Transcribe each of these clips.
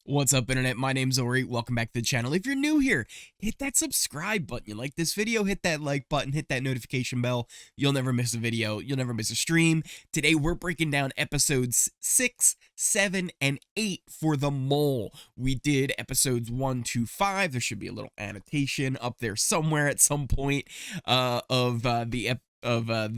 What's up, internet? My name's Ori. Welcome back to the channel. If you're new here, hit that subscribe button. You like this video, hit that like button, hit that notification bell. You'll never miss a video. You'll never miss a stream. Today, we're breaking down episodes 6, 7, and 8 for The Mole. We did episodes 1 to 5. There should be a little annotation up there somewhere at some point of the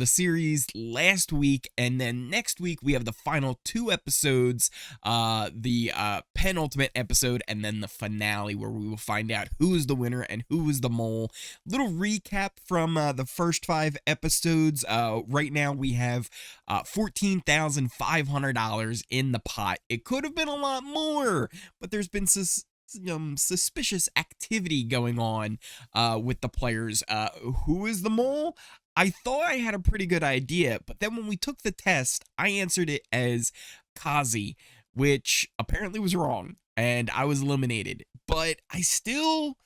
series last week, and then next week we have the final 2 episodes, the penultimate episode, and then the finale where we will find out who is the winner and who is the mole. Little recap from the first 5 episodes. Right now we have $14,500 in the pot. It could have been a lot more, but there's been suspicious activity going on with the players. Who is the mole? I thought I had a pretty good idea, but then when we took the test, I answered it as Kazi, which apparently was wrong, and I was eliminated. But I still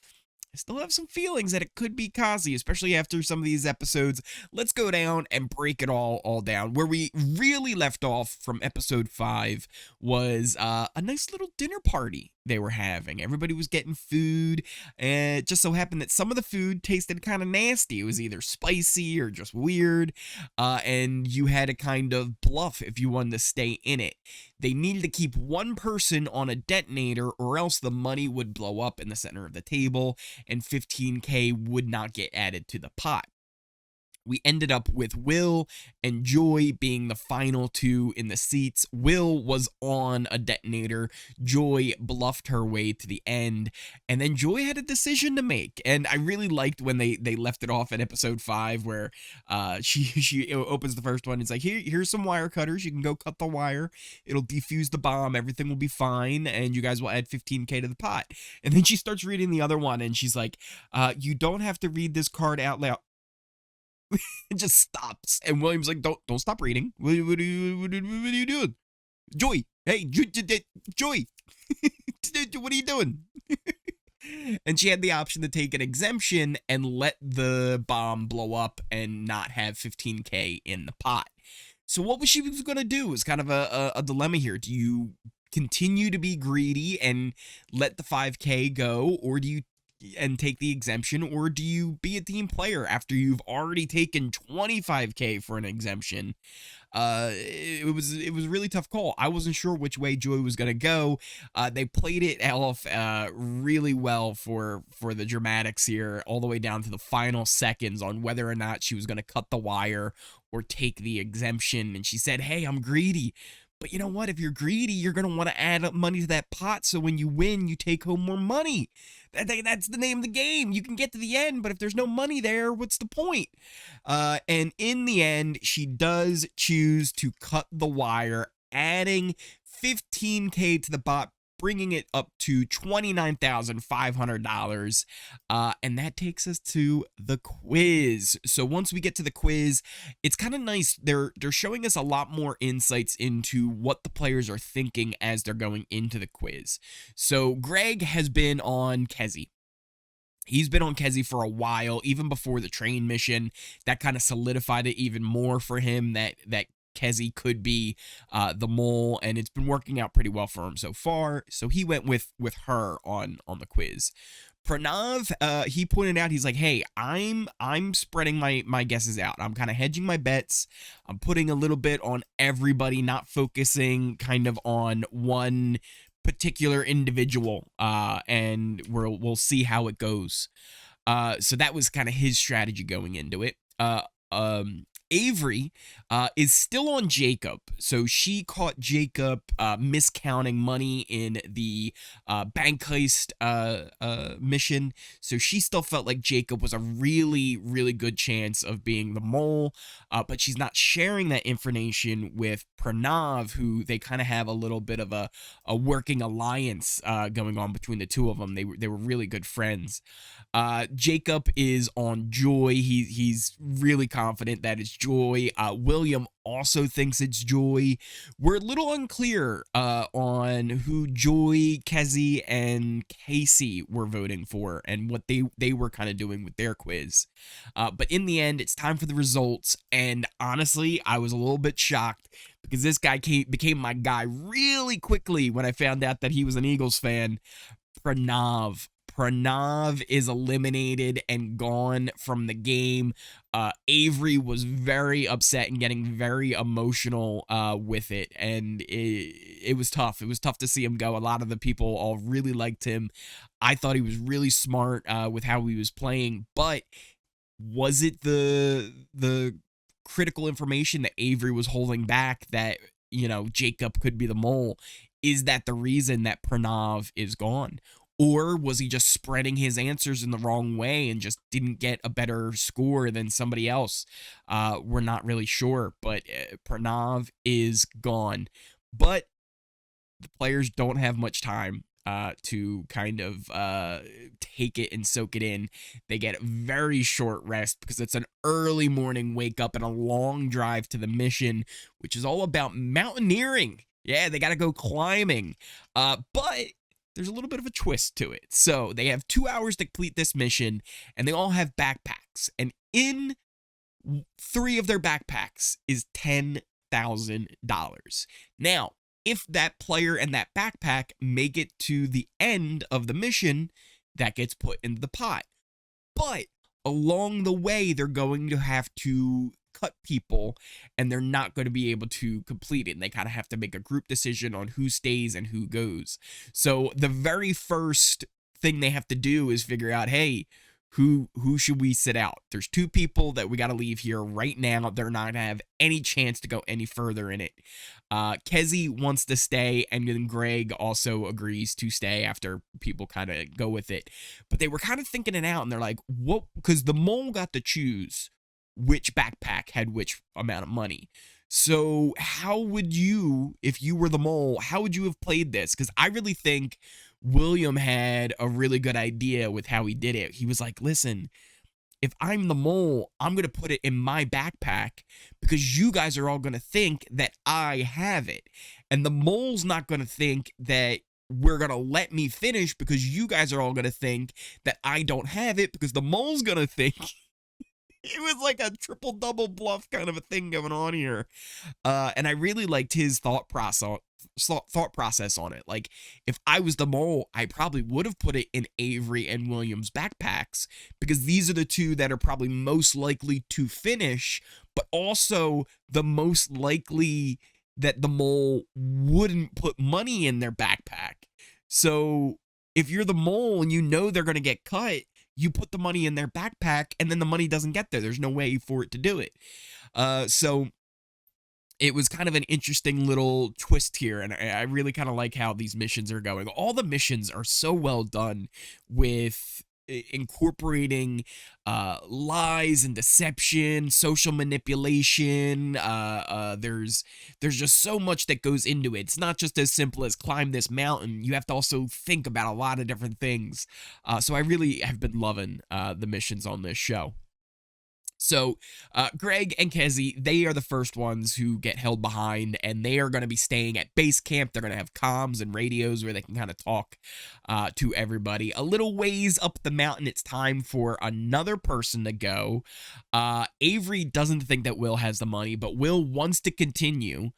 have some feelings that it could be Kazi, especially after some of these episodes. Let's go down and break it all down. Where we really left off from episode 5 was a nice little dinner party they were having. Everybody was getting food, and it just so happened that some of the food tasted kind of nasty. It was either spicy or just weird, and you had to kind of bluff if you wanted to stay in it. They needed to keep one person on a detonator, or else the money would blow up in the center of the table, and 15K would not get added to the pot. We ended up with Will and Joy being the final 2 in the seats. Will was on a detonator. Joy bluffed her way to the end. And then Joy had a decision to make. And I really liked when they left it off in episode 5 where she opens the first one. It's like, here's some wire cutters. You can go cut the wire. It'll defuse the bomb. Everything will be fine. And you guys will add 15K to the pot. And then she starts reading the other one. And she's like, you don't have to read this card out loud. It just stops, and William's like, "Don't stop reading. What are you doing, Joy? Hey, Joy, what are you doing?" And she had the option to take an exemption and let the bomb blow up and not have 15K in the pot. So what was she going to do? Is kind of a dilemma here. Do you continue to be greedy and let the 5K go, or do you take the exemption, or do you be a team player after you've already taken 25K for an exemption? It was a really tough call. I wasn't sure which way Joy was gonna go. They played it off really well for the dramatics here, all the way down to the final seconds on whether or not she was gonna cut the wire or take the exemption. And she said, "Hey, I'm greedy." But you know what? If you're greedy, you're going to want to add up money to that pot, so when you win, you take home more money. That's the name of the game. You can get to the end, but if there's no money there, what's the point? And in the end, she does choose to cut the wire, adding 15K to the pot, bringing it up to $29,500. And that takes us to the quiz. So once we get to the quiz, it's kind of nice. They're showing us a lot more insights into what the players are thinking as they're going into the quiz. So Greg has been on Kezi. He's been on Kezi for a while, even before the train mission. That kind of solidified it even more for him that Kezi could be the mole, and it's been working out pretty well for him so far. So he went with her on the quiz. Pranav, he pointed out, he's like, "Hey, I'm spreading my guesses out. I'm kind of hedging my bets. I'm putting a little bit on everybody, not focusing kind of on one particular individual, and we'll see how it goes." So that was kind of his strategy going into it. Avery is still on Jacob. So she caught Jacob miscounting money in the bank heist mission. So she still felt like Jacob was a really, really good chance of being the mole. But she's not sharing that information with Pranav, who they kind of have a little bit of a working alliance going on between the two of them. They were really good friends. Jacob is on Joy. He's really confident that it's Joy. William also thinks it's Joy. We're a little unclear on who Joy, Kezi, and Casey were voting for and what they were kind of doing with their quiz. But in the end, it's time for the results. And honestly, I was a little bit shocked because this guy became my guy really quickly when I found out that he was an Eagles fan. Pranav. Pranav is eliminated and gone from the game. Avery was very upset and getting very emotional with it, and it was tough. It was tough to see him go. A lot of the people all really liked him. I thought he was really smart with how he was playing, but was it the critical information that Avery was holding back that, you know, Jacob could be the mole? Is that the reason that Pranav is gone? Or was he just spreading his answers in the wrong way and just didn't get a better score than somebody else? We're not really sure, but Pranav is gone. But the players don't have much time to kind of take it and soak it in. They get a very short rest because it's an early morning wake up and a long drive to the mission, which is all about mountaineering. Yeah, they got to go climbing. But there's a little bit of a twist to it. So they have 2 hours to complete this mission, and they all have backpacks. And in 3 of their backpacks is $10,000. Now, if that player and that backpack make it to the end of the mission, that gets put into the pot. But along the way, they're going to have to cut people, and they're not going to be able to complete it. And they kind of have to make a group decision on who stays and who goes. So the very first thing they have to do is figure out, hey, who should we sit out? There's 2 people that we got to leave here right now. They're not going to have any chance to go any further in it. Kezi wants to stay, and then Greg also agrees to stay after people kind of go with it. But they were kind of thinking it out, and they're like, what? Because the mole got to choose which backpack had which amount of money. So how would you, if you were the mole, how would you have played this? Because I really think William had a really good idea with how he did it. He was like, listen, if I'm the mole, I'm going to put it in my backpack because you guys are all going to think that I have it. And the mole's not going to think that we're going to let me finish because you guys are all going to think that I don't have it because the mole's going to think... It was like a triple double bluff kind of a thing going on here. And I really liked his thought process on it. Like, if I was the mole, I probably would have put it in Avery and William's backpacks because these are the 2 that are probably most likely to finish, but also the most likely that the mole wouldn't put money in their backpack. So if you're the mole and you know they're going to get cut, you put the money in their backpack, and then the money doesn't get there. There's no way for it to do it. So it was kind of an interesting little twist here, and I really kind of like how these missions are going. All the missions are so well done with incorporating lies and deception, social manipulation. There's just so much that goes into it. It's not just as simple as climb this mountain. You have to also think about a lot of different things. So I really have been loving the missions on this show. So Greg and Kezi, they are the first ones who get held behind, and they are going to be staying at base camp. They're going to have comms and radios where they can kind of talk to everybody. A little ways up the mountain, it's time for another person to go. Avery doesn't think that Will has the money, but Will wants to continue.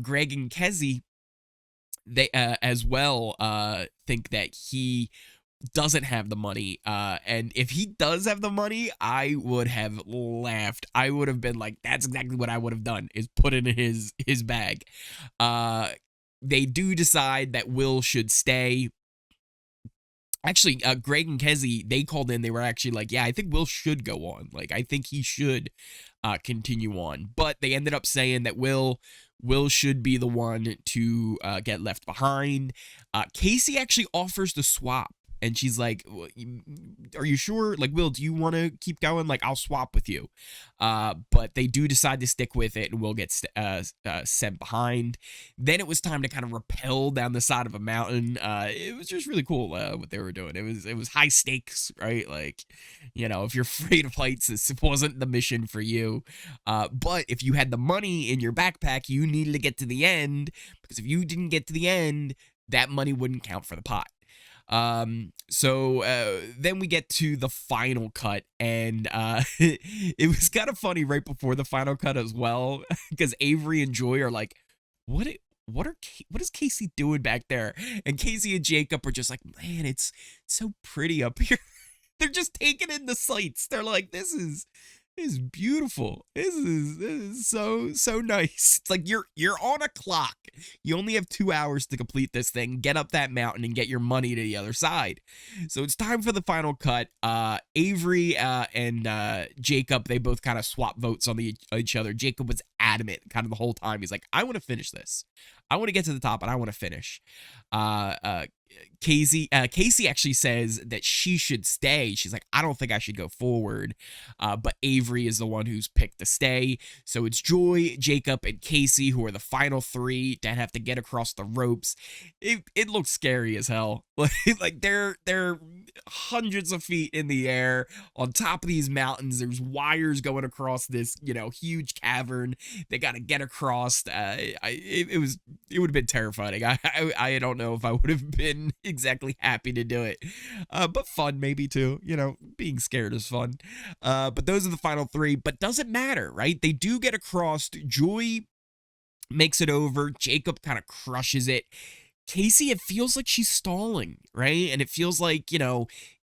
Greg and Kezi, they as well think that he doesn't have the money, and if he does have the money, I would have laughed. I would have been like, that's exactly what I would have done, is put it in his bag. They do decide that Will should stay. Actually, Greg and Kezi, they called in. They were actually like, yeah, I think Will should go on. Like, I think he should continue on. But they ended up saying that Will should be the one to get left behind. Casey actually offers to swap. And she's like, are you sure? Like, Will, do you want to keep going? Like, I'll swap with you. But they do decide to stick with it, and Will gets sent behind. Then it was time to kind of rappel down the side of a mountain. It was just really cool what they were doing. It was high stakes, right? Like, if you're afraid of heights, this wasn't the mission for you. But if you had the money in your backpack, you needed to get to the end, because if you didn't get to the end, that money wouldn't count for the pot. So then we get to the final cut, and it was kind of funny right before the final cut as well, because Avery and Joy are like, what is Casey doing back there? And Casey and Jacob are just like, man, it's so pretty up here. They're just taking in the sights. They're like, this is beautiful. This is so nice. It's like you're on a clock. You only have 2 hours to complete this thing. Get up that mountain and get your money to the other side. So it's time for the final cut. Avery and Jacob, they both kind of swap votes on each other. Jacob was adamant kind of the whole time. He's like, I want to finish this. I want to get to the top, and I want to finish. Casey actually says that she should stay. She's like, I don't think I should go forward. But Avery is the one who's picked to stay. So it's Joy, Jacob, and Casey who are the final 3 that have to get across the ropes. It looks scary as hell. Like they're hundreds of feet in the air on top of these mountains. There's wires going across this, huge cavern. They got to get across. It would have been terrifying. I don't know if I would have been exactly happy to do it, but fun maybe too. Being scared is fun. But those are the final 3. But doesn't matter, right? They do get across. Joy makes it over. Jacob kind of crushes it. Casey, it feels like she's stalling, right? And it feels like,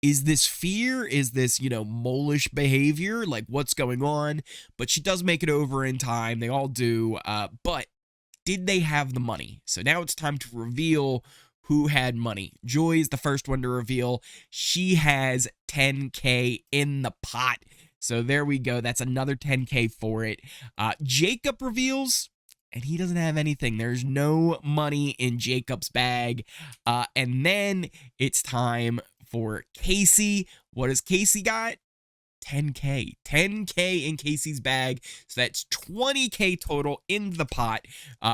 is this fear? Is this, molish behavior? Like, what's going on? But she does make it over in time. They all do. But did they have the money? So now it's time to reveal who had money. Joy is the first one to reveal. She has 10K in the pot. So there we go. That's another 10K for it. Jacob reveals, and he doesn't have anything. There's no money in Jacob's bag. And then it's time for Casey. What has Casey got? 10K. 10K in Casey's bag. So that's 20K total in the pot,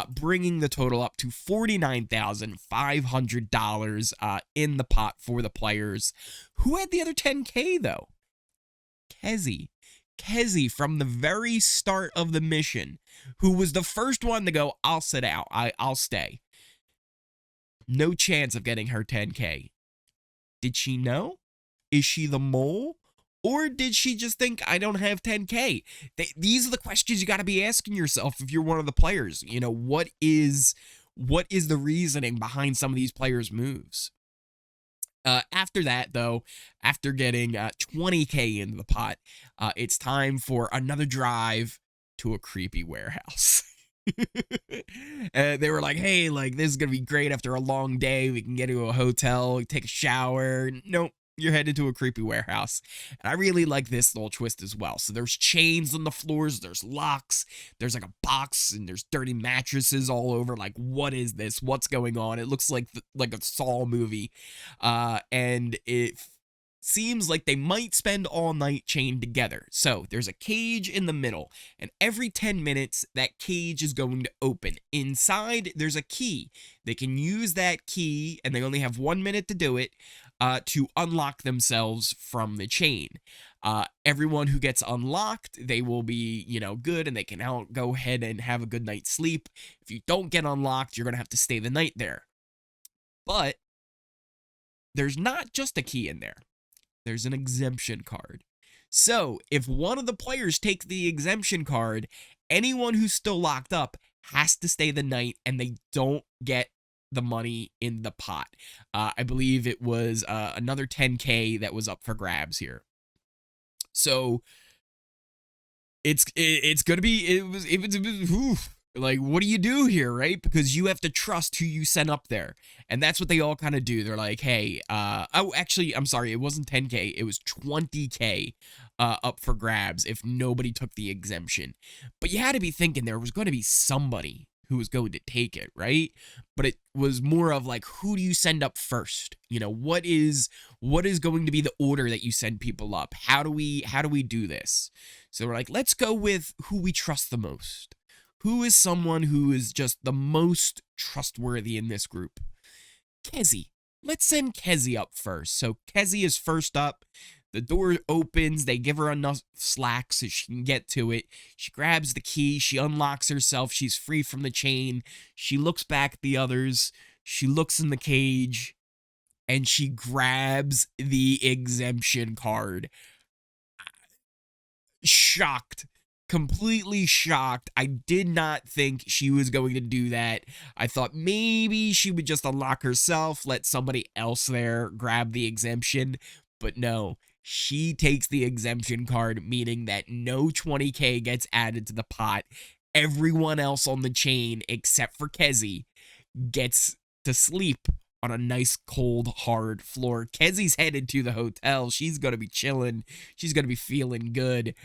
bringing the total up to $49,500 in the pot for the players. Who had the other 10K, though? Kezi from the very start of the mission, who was the first one to go, I'll sit out. I'll stay. No chance of getting her 10K. Did she know? Is she the mole? Or did she just think, I don't have 10K? These are the questions you got to be asking yourself if you're one of the players. What is the reasoning behind some of these players' moves? After that, though, after getting 20K into the pot, it's time for another drive to a creepy warehouse. They were like, hey, this is going to be great after a long day. We can get to a hotel, take a shower. Nope. You're headed to a creepy warehouse. And I really like this little twist as well. So there's chains on the floors, there's locks, there's like a box, and there's dirty mattresses all over. Like, what is this? What's going on? It looks like a Saw movie. And it seems like they might spend all night chained together. So there's a cage in the middle, and every 10 minutes, that cage is going to open. Inside, there's a key. They can use that key, and they only have 1 minute to do it, to unlock themselves from the chain. Everyone who gets unlocked, they will be, good, and they can go ahead and have a good night's sleep. If you don't get unlocked, you're going to have to stay the night there. But there's not just a key in there. There's an exemption card. So if one of the players takes the exemption card, anyone who's still locked up has to stay the night, and they don't get the money in the pot. I believe it was another 10K that was up for grabs here. So it's gonna be like, what do you do here, right? Because you have to trust who you sent up there, and that's what they all kind of do. They're like, hey, actually, I'm sorry, it wasn't 10K, it was 20K up for grabs if nobody took the exemption. But you had to be thinking there was going to be somebody who was going to take it, right? But it was more of like, who do you send up first? What is going to be the order that you send people up? How do we do this? So we're like, let's go with who we trust the most. Who is someone who is just the most trustworthy in this group? Kezi. Let's send Kezi up first. So Kezi is first up. The door opens. They give her enough slack so she can get to it. She grabs the key. She unlocks herself. She's free from the chain. She looks back at the others. She looks in the cage. And she grabs the exemption card. Shocked. Completely shocked. I did not think she was going to do that. I thought maybe she would just unlock herself, let somebody else there grab the exemption. But no, she takes the exemption card, meaning that no 20K gets added to the pot. Everyone else on the chain, except for Kezi, gets to sleep on a nice, cold, hard floor. Kezi's headed to the hotel. She's going to be chilling. She's going to be feeling good.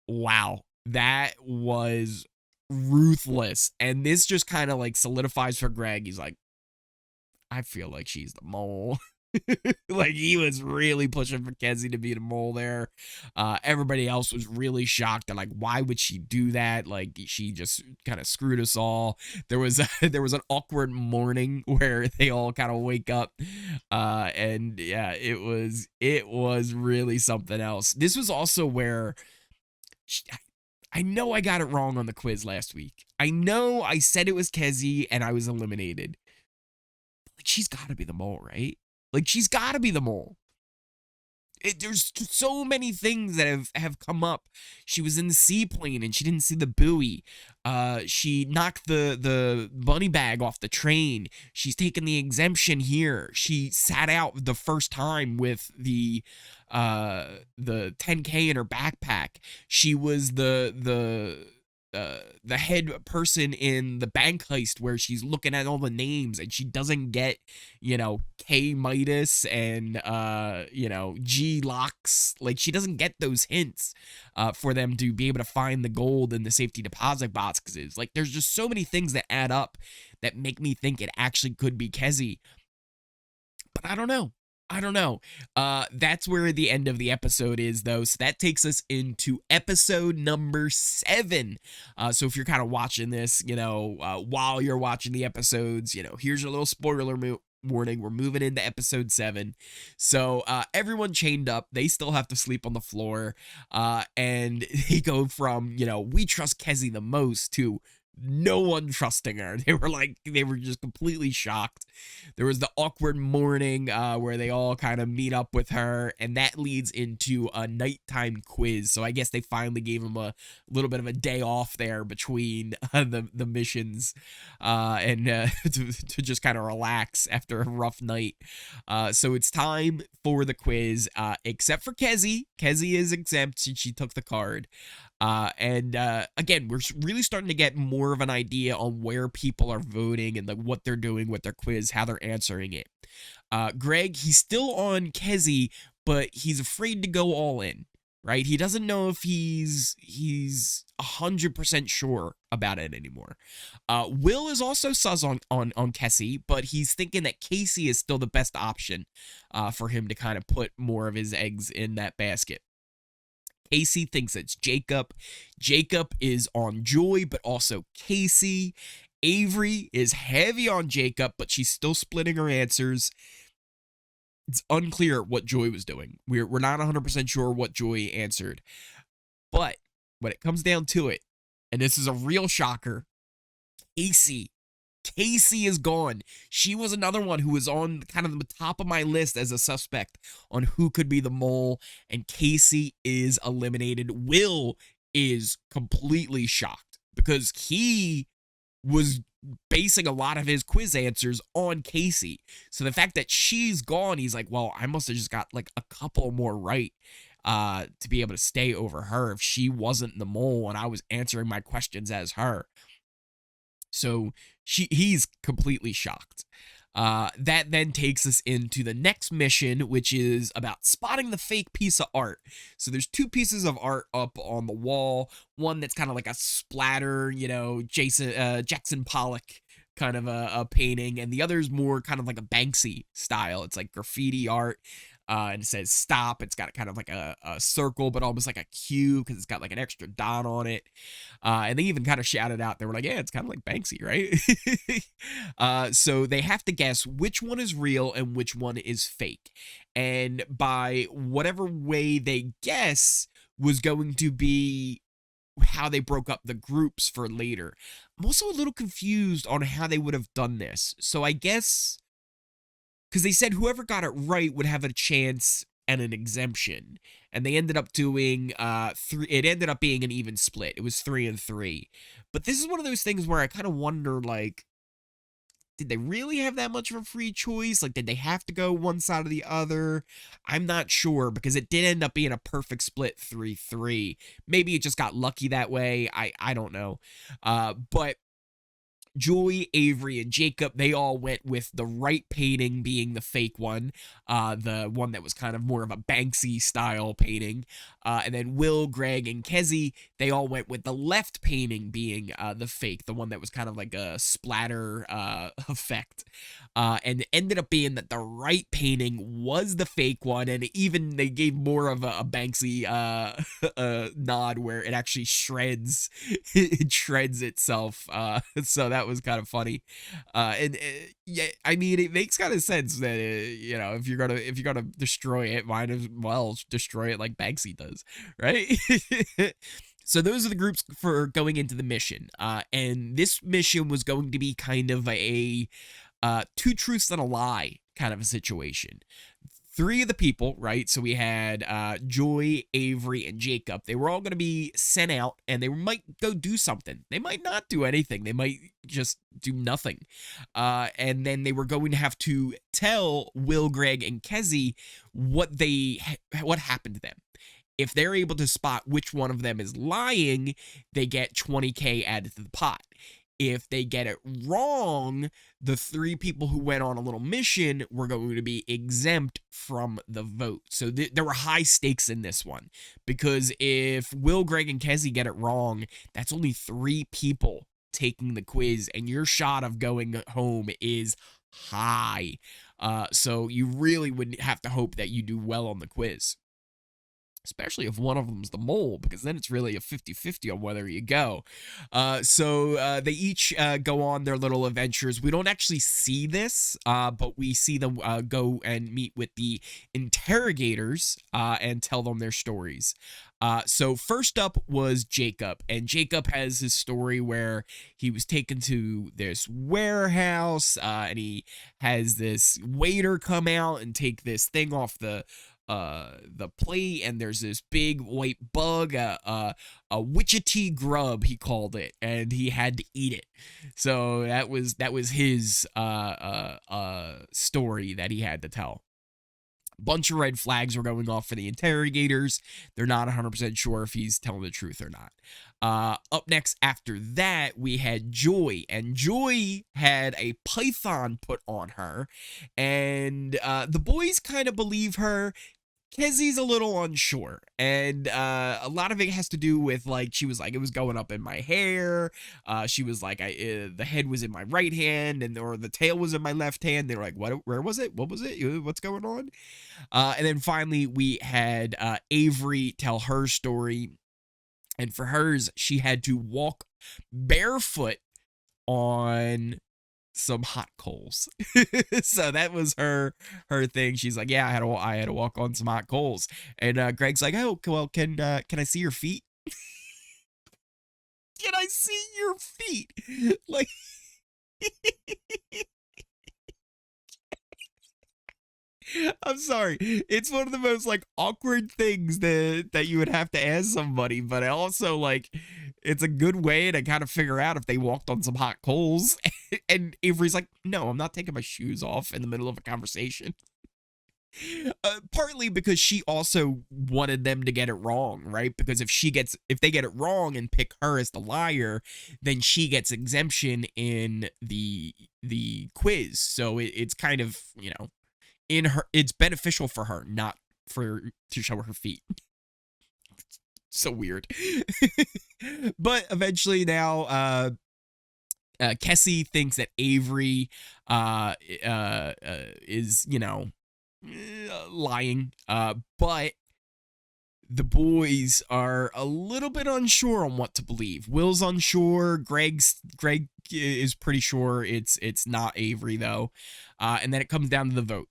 Wow, that was ruthless. And this just kind of like solidifies for Greg. He's like, I feel like she's the mole. Like, he was really pushing for Kezi to be the mole there. Everybody else was really shocked and like, why would she do that? Like, she just kind of screwed us all. There was an awkward morning where they all kind of wake up, and yeah, it was really something else. This was also where I know I got it wrong on the quiz last week. I know I said it was Kezi and I was eliminated. Like, she's got to be the mole, right? Like, she's got to be the mole. There's so many things that have come up. She was in the seaplane and she didn't see the buoy. She knocked the bunny bag off the train. She's taken the exemption here. She sat out the first time with the 10K in her backpack. She was the head person in the bank heist where she's looking at all the names and she doesn't get, K Midas and, G locks. Like, she doesn't get those hints for them to be able to find the gold in the safety deposit boxes. Like, there's just so many things that add up that make me think it actually could be Kezi. But I don't know. That's where the end of the episode is, though. So that takes us into episode number 7. So if you're kind of watching this, while you're watching the episodes, here's your little spoiler warning. We're moving into episode 7. So everyone chained up. They still have to sleep on the floor. And they go from, we trust Kezi the most to no one trusting her. They were just completely shocked. There was the awkward morning where they all kind of meet up with her, and that leads into a nighttime quiz. So I guess they finally gave him a little bit of a day off there between the missions, and to just kind of relax after a rough night. So it's time for the quiz, except for Kezi. Kezi is exempt since she took the card. And again, we're really starting to get more of an idea on where people are voting and like what they're doing with their quiz, how they're answering it. Greg, he's still on Kezi, but he's afraid to go all in, right? He doesn't know if he's 100% sure about it anymore. Will is also sus on Kezi, but he's thinking that Casey is still the best option for him to kind of put more of his eggs in that basket. Casey thinks it's Jacob. Jacob is on Joy, but also Casey. Avery is heavy on Jacob, but she's still splitting her answers. It's unclear what Joy was doing. We're not 100% sure what Joy answered. But when it comes down to it, and this is a real shocker, Casey is gone. She was another one who was on kind of the top of my list as a suspect on who could be the mole, and Casey is eliminated. Will is completely shocked because he was basing a lot of his quiz answers on Casey. So the fact that she's gone, he's like, well, I must have just got like a couple more right to be able to stay over her if she wasn't the mole and I was answering my questions as her. So he's completely shocked. That then takes us into the next mission, which is about spotting the fake piece of art. So there's two pieces of art up on the wall. One that's kind of like a splatter, Jackson Pollock kind of a painting, and the other is more kind of like a Banksy style. It's like graffiti art. And it says stop. It's got kind of like a circle, but almost like a Q because it's got like an extra dot on it. And they even kind of shouted out, they were like, yeah, it's kind of like Banksy, right? So they have to guess which one is real and which one is fake. And by whatever way they guess was going to be how they broke up the groups for later. I'm also a little confused on how they would have done this. So I guess, because they said whoever got it right would have a chance and an exemption, and they ended up doing three. It ended up being an even split. It was 3 and 3. But this is one of those things where I kind of wonder, like, did they really have that much of a free choice? Like, did they have to go one side or the other? I'm not sure, because it did end up being a perfect split 3-3. Maybe it just got lucky that way. I don't know. But Joy, Avery, and Jacob, they all went with the right painting being the fake one, the one that was kind of more of a Banksy style painting. And then Will, Greg, and Kezzy, they all went with the left painting being the fake, the one that was kind of like a splatter effect. And it ended up being that the right painting was the fake one, and even they gave more of a Banksy nod where it actually shreds, it shreds itself. So that was kind of funny. And yeah, I mean, it makes kind of sense that if you're gonna destroy it, might as well destroy it like Banksy does, right? So those are the groups for going into the mission. And this mission was going to be kind of a two truths and a lie kind of a situation. 3 of the people, right? So we had Joy, Avery, and Jacob. They were all going to be sent out, and they might go do something. They might not do anything. They might just do nothing. And then they were going to have to tell Will, Greg, and Kezzy what happened to them. If they're able to spot which one of them is lying, they get 20K added to the pot. If they get it wrong, the 3 people who went on a little mission were going to be exempt from the vote. So there were high stakes in this one, because if Will, Greg, and Kezzy get it wrong, that's only 3 people taking the quiz, and your shot of going home is high. So you really would have to hope that you do well on the quiz, especially if one of them's the mole, because then it's really a 50-50 on whether you go. So they each go on their little adventures. We don't actually see this, but we see them go and meet with the interrogators and tell them their stories. So first up was Jacob, and Jacob has his story where he was taken to this warehouse, and he has this waiter come out and take this thing off the plate, and there's this big white bug, a witchetty grub, he called it, and he had to eat it. So that was his story that he had to tell. Bunch of red flags were going off for the interrogators. They're not 100% sure if he's telling the truth or not. Up next after that, we had Joy, and Joy had a python put on her, and the boys kind of believe her. Kezzy's a little unsure, and a lot of it has to do with, like, she was like, it was going up in my hair. She was like, the head was in my right hand, or the tail was in my left hand. They were like, what? Where was it? What was it? What's going on? And then finally, we had Avery tell her story, and for hers, she had to walk barefoot on some hot coals. So that was her thing. She's like, yeah, I had to walk on some hot coals. And Greg's like, oh, well, can I see your feet? Can I see your feet? Like, I'm sorry. It's one of the most, like, awkward things that you would have to ask somebody, but also, like, it's a good way to kind of figure out if they walked on some hot coals. And Avery's like, no, I'm not taking my shoes off in the middle of a conversation. Partly because she also wanted them to get it wrong, right? Because if they get it wrong and pick her as the liar, then she gets exemption in the quiz. So it's kind of, in her, it's beneficial for her, not to show her feet. So weird. But eventually now, Kessie thinks that Avery is, lying. But the boys are a little bit unsure on what to believe. Will's unsure. Greg is pretty sure it's not Avery though. And then it comes down to the vote.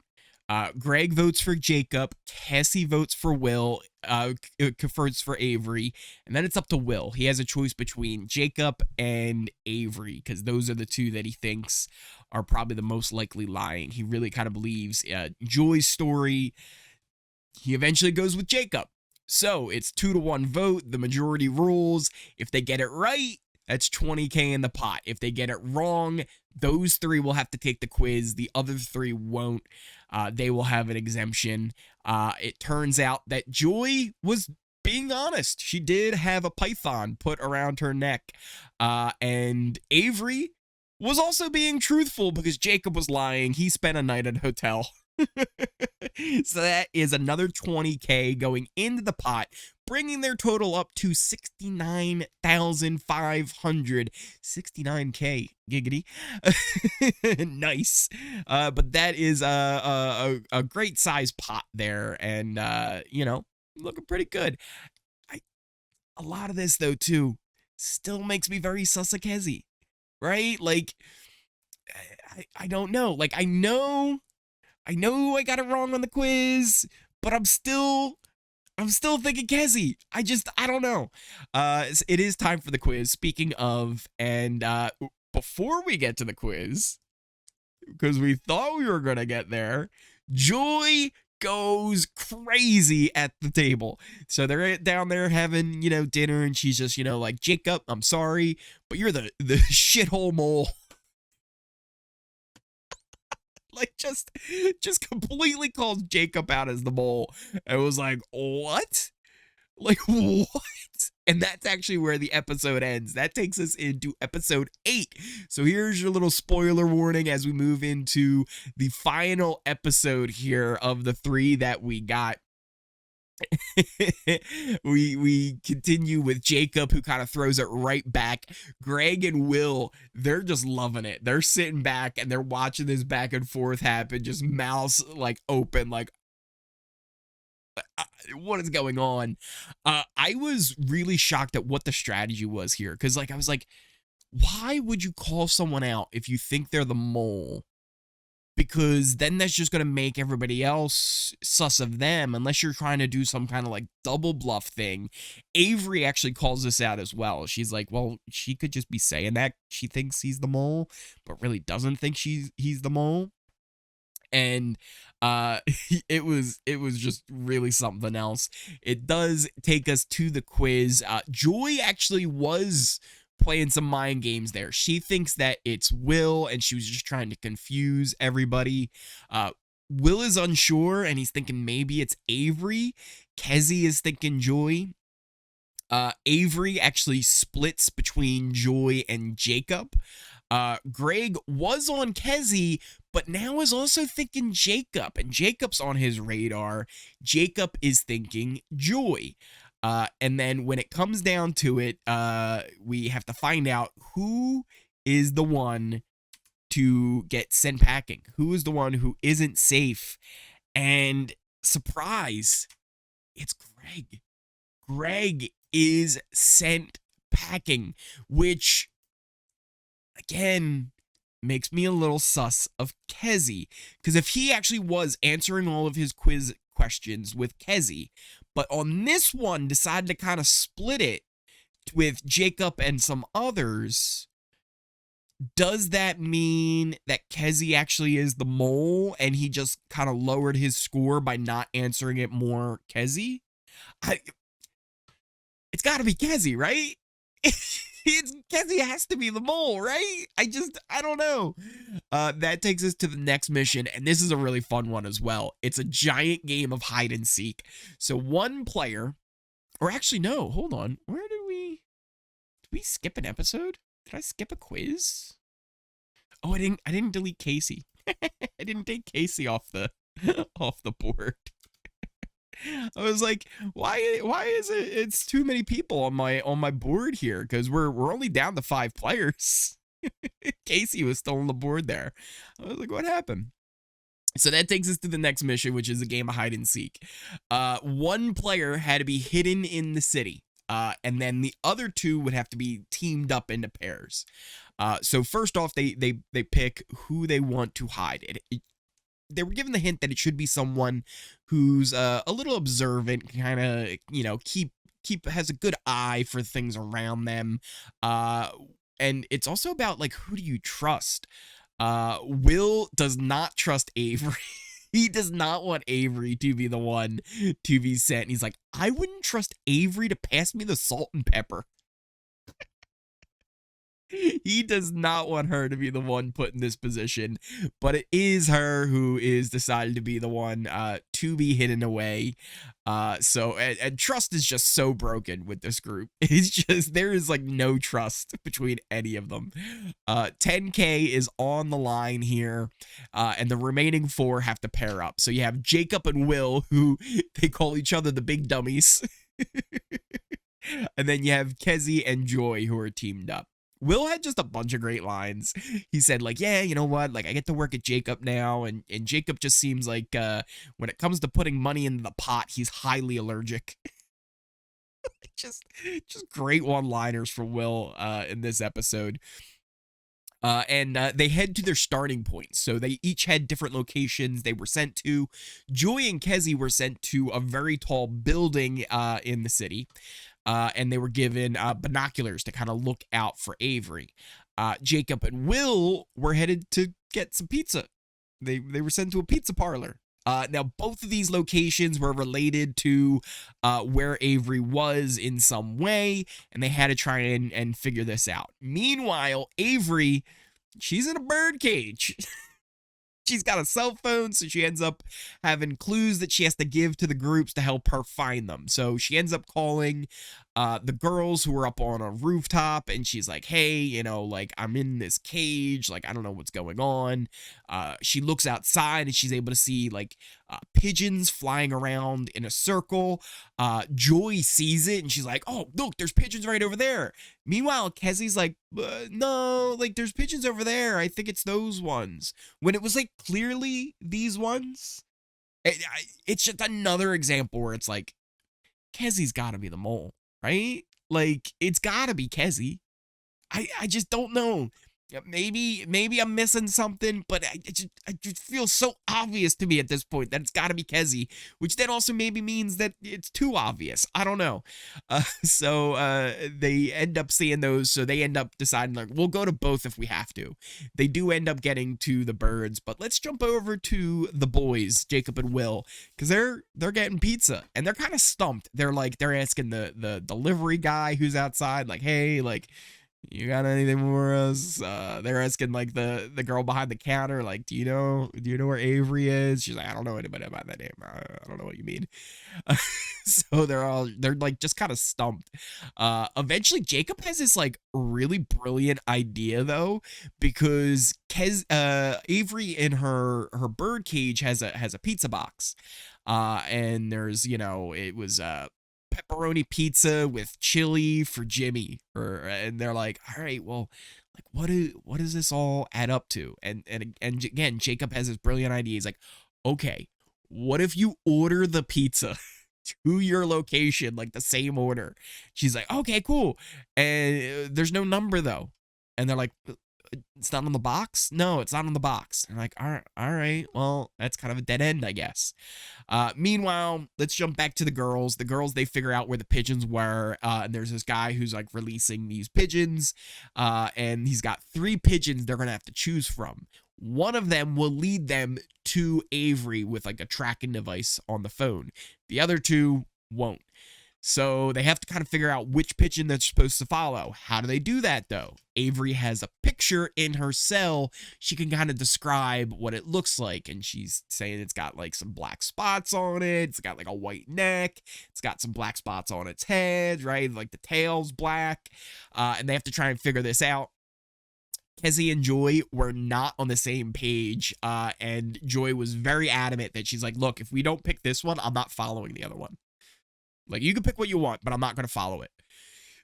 Greg votes for Jacob. Kessie votes for Will. Votes for Avery. And then it's up to Will. He has a choice between Jacob and Avery because those are the two that he thinks are probably the most likely lying. He really kind of believes Joy's story. He eventually goes with Jacob. So it's 2-1 vote. The majority rules. If they get it right, that's $20K in the pot. If they get it wrong, those three will have to take the quiz. The other three won't. They will have an exemption. It turns out that Joy was being honest. She did have a python put around her neck. And Avery was also being truthful because Jacob was lying. He spent a night at a hotel. So that is another $20K going into the pot, bringing their total up to $69,500. $69K, giggity. Nice. But that is a great size pot there, and looking pretty good. A lot of this though too still makes me very sus of Kessie, right? Like I don't know. Like I know I got it wrong on the quiz, but I'm still thinking Kessie. I don't know. It is time for the quiz. Speaking of, and before we get to the quiz, because we thought we were gonna get there, Joy goes crazy at the table. So they're down there having, dinner, and she's just, like, Jacob, I'm sorry, but you're the shithole mole. Like, just completely calls Jacob out as the mole. And was like, what? Like, what? And that's actually where the episode ends. That takes us into episode 8. So here's your little spoiler warning as we move into the final episode here of the 3 that we got. we continue with Jacob, who kind of throws it right back. Greg and Will, they're just loving it. They're sitting back and they're watching this back and forth happen, just mouths like open, like, what is going on? I was really shocked at what the strategy was here, because I was like, why would you call someone out if you think they're the mole? Because then that's just going to make everybody else sus of them, unless you're trying to do some kind of like double bluff thing. Avery actually calls this out as well. She's like, well, she could just be saying that she thinks he's the mole, but really doesn't think he's the mole. And it was just really something else. It does take us to the quiz. Joy actually was playing some mind games there. She thinks that it's Will, and she was just trying to confuse everybody. Will is unsure, and he's thinking maybe it's Avery. Kessie is thinking Joy. Avery actually splits between Joy and Jacob. Greg was on Kessie, but now is also thinking Jacob, and Jacob's on his radar. Jacob is thinking Joy. And then when it comes down to it, we have to find out who is the one to get sent packing. Who is the one who isn't safe? And surprise, it's Greg. Greg is sent packing, which, again, makes me a little sus of Kessie. Because if he actually was answering all of his quiz questions with Kessie, but on this one decided to kind of split it with Jacob and some others, does that mean that Kessie actually is the mole and he just kind of lowered his score by not answering it more Kessie? It's got to be Kessie, right? It's Kezzy has to be the mole, right? I don't know. That takes us to the next mission, and this is a really fun one as well. It's a giant game of hide and seek. So one player, or actually no, hold on. Did we skip an episode? Did I skip a quiz? Oh, I didn't delete Casey. I didn't take Casey off the off the board. I was like, why is it's too many people on my board here? Because we're only down to 5 players. Casey was still on the board there. I was like, what happened? So that takes us to the next mission, which is a game of hide and seek. One player had to be hidden in the city. And then the other 2 would have to be teamed up into pairs. So first off, they pick who they want to hide. They were given the hint that it should be someone who's a little observant, kind of, has a good eye for things around them. And it's also about, like, who do you trust? Will does not trust Avery. He does not want Avery to be the one to be sent. He's like, I wouldn't trust Avery to pass me the salt and pepper. He does not want her to be the one put in this position, but it is her who is decided to be the one to be hidden away. And trust is just so broken with this group. It's just, there is like no trust between any of them. 10K is on the line here, and the remaining 4 have to pair up. So you have Jacob and Will, who they call each other the big dummies. And then you have Kezzy and Joy, who are teamed up. Will had just a bunch of great lines. He said, like, yeah, you know what? Like, I get to work at Jacob now, and Jacob just seems like, when it comes to putting money into the pot, he's highly allergic. just great one-liners for Will in this episode. And they head to their starting points. So they each had different locations they were sent to. Joy and Kezzy were sent to a very tall building in the city. And they were given binoculars to kind of look out for Avery. Jacob and Will were headed to get some pizza. They were sent to a pizza parlor. Now, both of these locations were related to where Avery was in some way, and they had to try and figure this out. Meanwhile, Avery, she's in a bird cage. She's got a cell phone, so she ends up having clues that she has to give to the groups to help her find them. So she ends up calling the girls who are up on a rooftop, and she's like, hey, like, I'm in this cage, like, I don't know what's going on. She looks outside, and she's able to see, like, pigeons flying around in a circle. Joy sees it, and she's like, oh, look, there's pigeons right over there. Meanwhile, Kezzy's like, no, like, there's pigeons over there. I think it's those ones. When it was, like, clearly these ones. It's just another example where it's like, Kezzy's got to be the mole, right? Like, it's got to be Kezzy. I just don't know. Maybe I'm missing something, but I just feel so obvious to me at this point that it's got to be Kezzy, which then also maybe means that it's too obvious. I don't know. So they end up seeing those, so they end up deciding, like, we'll go to both if we have to. They do end up getting to the birds, but let's jump over to the boys, Jacob and Will, because they're getting pizza, and they're kind of stumped. They're asking the delivery guy who's outside, like, hey, like, you got anything for us? They're asking, like, the girl behind the counter, like, do you know where Avery is? She's like, I don't know anybody by that name. I don't know what you mean. So they're like just kind of stumped. Eventually Jacob has this, like, really brilliant idea though, because Avery in her bird cage has a pizza box. And there's, it was pepperoni pizza with chili for Jimmy, and they're like, all right, well, like, what does this all add up to? And again, Jacob has this brilliant idea. He's like, okay, what if you order the pizza to your location, like the same order? She's like, okay, cool. And there's no number though. And they're like, it's not on the box? No, it's not on the box. And I'm like, all right, well, that's kind of a dead end, I guess. Meanwhile, let's jump back to the girls. The girls, they figure out where the pigeons were, and there's this guy who's, like, releasing these pigeons, and he's got 3 pigeons they're gonna have to choose from. One of them will lead them to Avery with, like, a tracking device on the phone. The other 2 won't. So they have to kind of figure out which pigeon they're supposed to follow. How do they do that, though? Avery has a picture in her cell. She can kind of describe what it looks like. And she's saying it's got like some black spots on it. It's got like a white neck. It's got some black spots on its head, right? Like the tail's black. And they have to try and figure this out. Kezzy and Joy were not on the same page. And Joy was very adamant that she's like, look, if we don't pick this one, I'm not following the other one. Like, you can pick what you want, but I'm not going to follow it.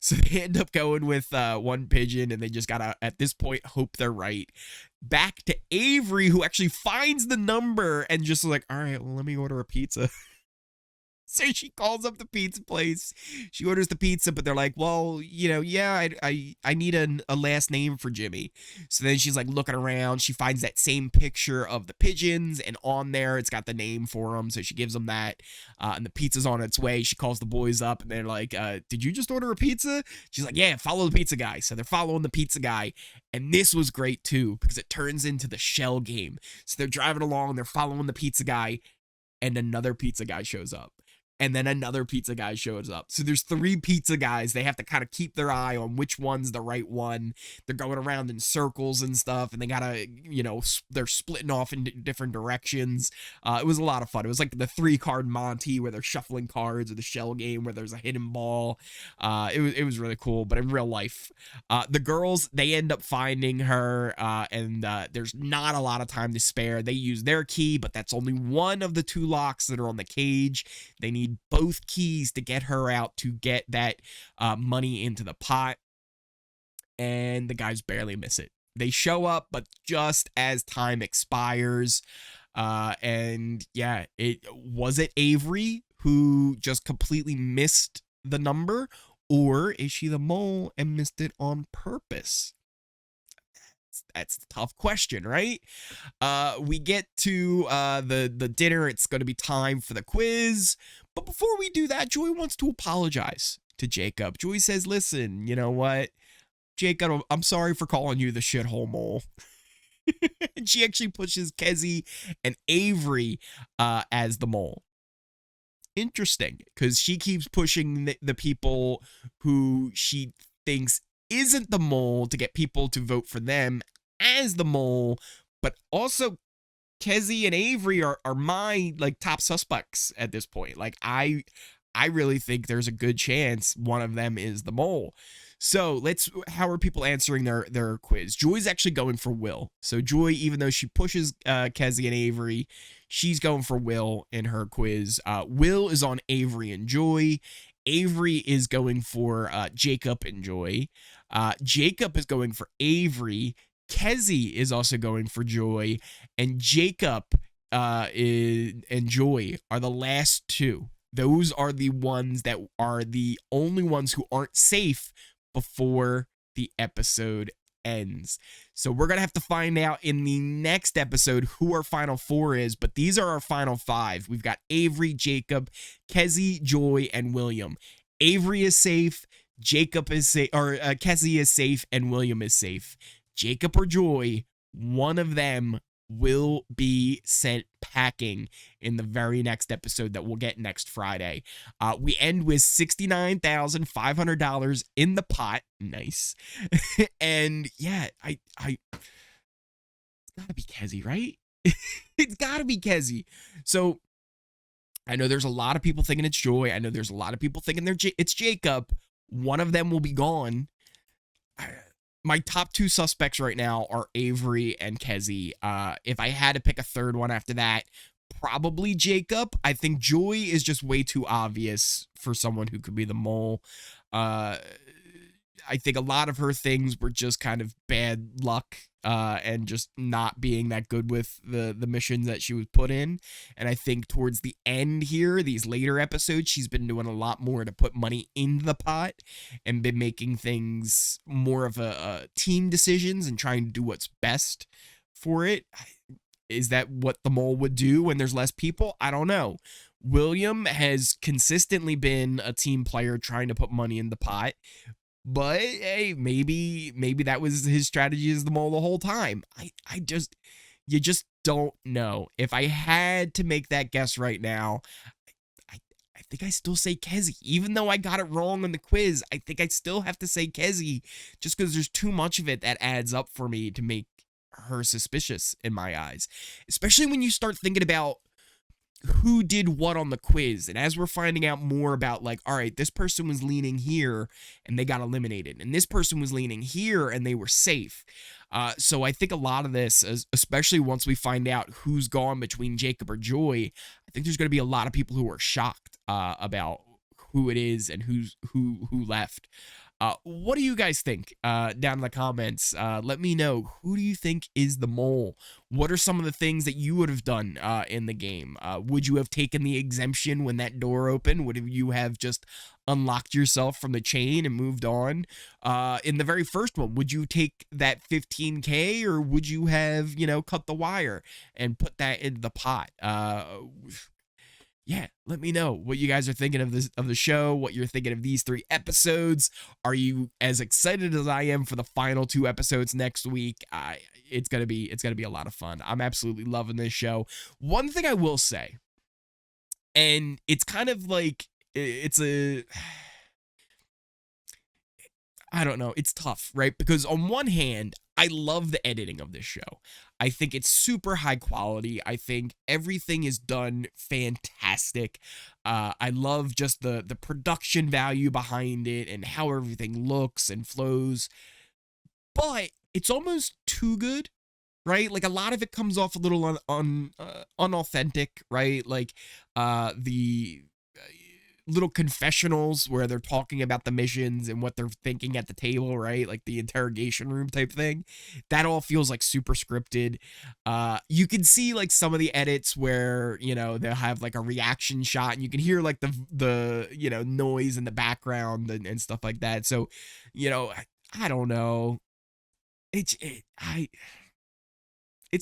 So they end up going with one pigeon, and they just got to, at this point, hope they're right. Back to Avery, who actually finds the number and just like, all right, well, let me order a pizza. So she calls up the pizza place. She orders the pizza, but they're like, well, yeah, I need a last name for Jimmy. So then she's like looking around. She finds that same picture of the pigeons, and on there, it's got the name for them. So she gives them that, and the pizza's on its way. She calls the boys up, and they're like, did you just order a pizza? She's like, yeah, follow the pizza guy. So they're following the pizza guy. And this was great, too, because it turns into the shell game. So they're driving along, they're following the pizza guy, and another pizza guy shows up. And then another pizza guy shows up. So there's 3 pizza guys. They have to kind of keep their eye on which one's the right one. They're going around in circles and stuff. And they got to, they're splitting off in different directions. It was a lot of fun. It was like the 3-card Monty where they're shuffling cards, or the shell game where there's a hidden ball. It was really cool. But in real life, the girls, they end up finding her. And there's not a lot of time to spare. They use their key, but that's only one of the 2 locks that are on the cage. They need both keys to get her out, to get that money into the pot. And the guys barely miss it. They show up, but just as time expires. And yeah, was it Avery who just completely missed the number? Or is she the mole and missed it on purpose? That's a tough question, right? We get to the dinner. It's going to be time for the quiz. But before we do that, Joy wants to apologize to Jacob. Joy says, listen, you know what? Jacob, I'm sorry for calling you the shithole mole. And she actually pushes Kezzy and Avery as the mole. Interesting, because she keeps pushing the people who she thinks isn't the mole to get people to vote for them as the mole, but also Kezzy and Avery are my like top suspects at this point. Like I really think there's a good chance one of them is the mole. So how are people answering their quiz? Joy's actually going for Will. So Joy, even though she pushes Kezzy and Avery, she's going for Will in her quiz. Will is on Avery and Joy. Avery is going for Jacob and Joy. Jacob is going for Avery. Kezzy is also going for Joy. And Jacob and Joy are the last 2. Those are the ones that are the only ones who aren't safe before the episode ends. So we're going to have to find out in the next episode who our final 4 is, but these are our final 5. We've got Avery, Jacob, Kezzy, Joy, and William. Avery is safe, Jacob is safe, or Kezzy is safe, and William is safe. Jacob or Joy, one of them will be sent packing in the very next episode that we'll get next Friday. We end with $69,500 in the pot. Nice. And yeah, it's gotta be Kezzy, right? It's gotta be Kezzy. So I know there's a lot of people thinking it's Joy. I know there's a lot of people thinking it's Jacob. One of them will be gone. My top 2 suspects right now are Avery and Kezzy. If I had to pick a third one after that, probably Jacob. I think Joy is just way too obvious for someone who could be the mole. I think a lot of her things were just kind of bad luck and just not being that good with the missions that she was put in. And I think towards the end here, these later episodes, she's been doing a lot more to put money into the pot and been making things more of a team decisions and trying to do what's best for it. Is that what the mole would do when there's less people? I don't know. William has consistently been a team player trying to put money in the pot. But hey, maybe that was his strategy as the mole the whole time. You just don't know. If I had to make that guess right now, I think I still say Kezi. Even though I got it wrong on the quiz, I think I still have to say Kezi just because there's too much of it that adds up for me to make her suspicious in my eyes. Especially when you start thinking about who did what on the quiz. And as we're finding out more about, like, all right, this person was leaning here and they got eliminated, and this person was leaning here and they were safe. So I think a lot of this, especially once we find out who's gone between Jacob or Joy, I think there's going to be a lot of people who are shocked about who it is and who left. What do you guys think down in the comments? Let me know. Who do you think is the mole? What are some of the things that you would have done in the game? Would you have taken the exemption when that door opened? Would you have just unlocked yourself from the chain and moved on? In the very first one, would you take that 15K, or would you have, cut the wire and put that into the pot? Yeah, let me know what you guys are thinking of the show, what you're thinking of these 3 episodes. Are you as excited as I am for the final 2 episodes next week? It's gonna be a lot of fun. I'm absolutely loving this show. One thing I will say, and it's kind of like I don't know, it's tough, right? Because on one hand, I love the editing of this show. I think it's super high quality. I think everything is done fantastic. I love just the production value behind it and how everything looks and flows. But it's almost too good, right? Like, a lot of it comes off a little unauthentic, right? Like the little confessionals where they're talking about the missions and what they're thinking at the table, right? Like the interrogation room type thing. That all feels like super scripted. You can see like some of the edits where, they'll have like a reaction shot and you can hear like the noise in the background and stuff like that. So, I don't know. It's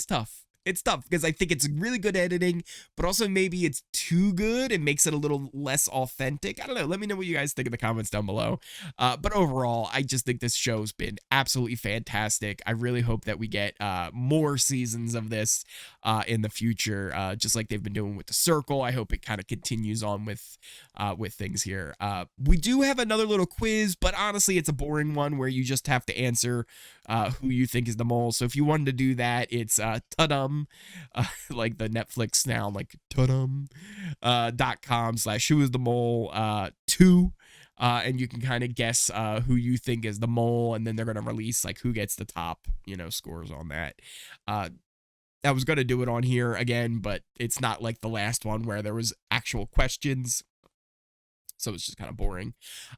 tough. It's tough because I think it's really good editing, but also maybe it's too good and makes it a little less authentic. I don't know. Let me know what you guys think in the comments down below. But overall, I just think this show's been absolutely fantastic. I really hope that we get more seasons of this in the future, just like they've been doing with The Circle. I hope it kind of continues on with things here. We do have another little quiz, but honestly, it's a boring one where you just have to answer who you think is the mole. So if you wanted to do that, it's ta-dum, like the Netflix sound, like ta-dum, .com/who is the mole 2. And you can kind of guess who you think is the mole, and then they're going to release like who gets the top, scores on that. I was going to do it on here again, but it's not like the last one where there was actual questions. So it's just kind of boring.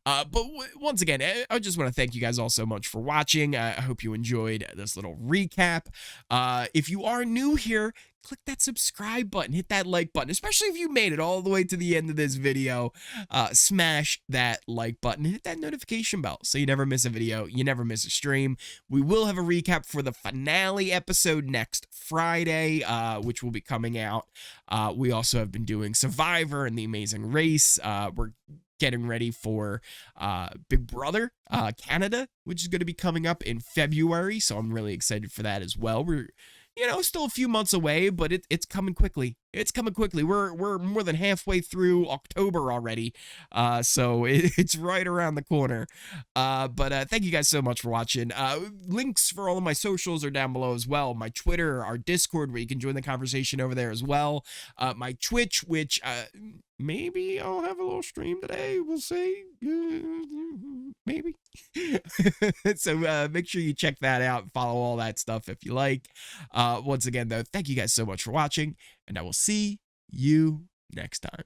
But once again, I just want to thank you guys all so much for watching. I hope you enjoyed this little recap. If you are new here, click that subscribe button, hit that like button, especially if you made it all the way to the end of this video. Smash that like button, hit that notification bell so you never miss a video, you never miss a stream. We will have a recap for the finale episode next Friday, which will be coming out. We also have been doing Survivor and The Amazing Race. We're getting ready for Big Brother Canada, which is going to be coming up in February, so I'm really excited for that as well. We're still a few months away, but it's coming quickly. It's coming quickly. We're more than halfway through October already, so it's right around the corner. But thank you guys so much for watching. Links for all of my socials are down below as well. My Twitter, our Discord, where you can join the conversation over there as well. My Twitch, which maybe I'll have a little stream today. We'll see. Maybe. So make sure you check that out. Follow all that stuff if you like. Once again, though, thank you guys so much for watching, and I will see you next time.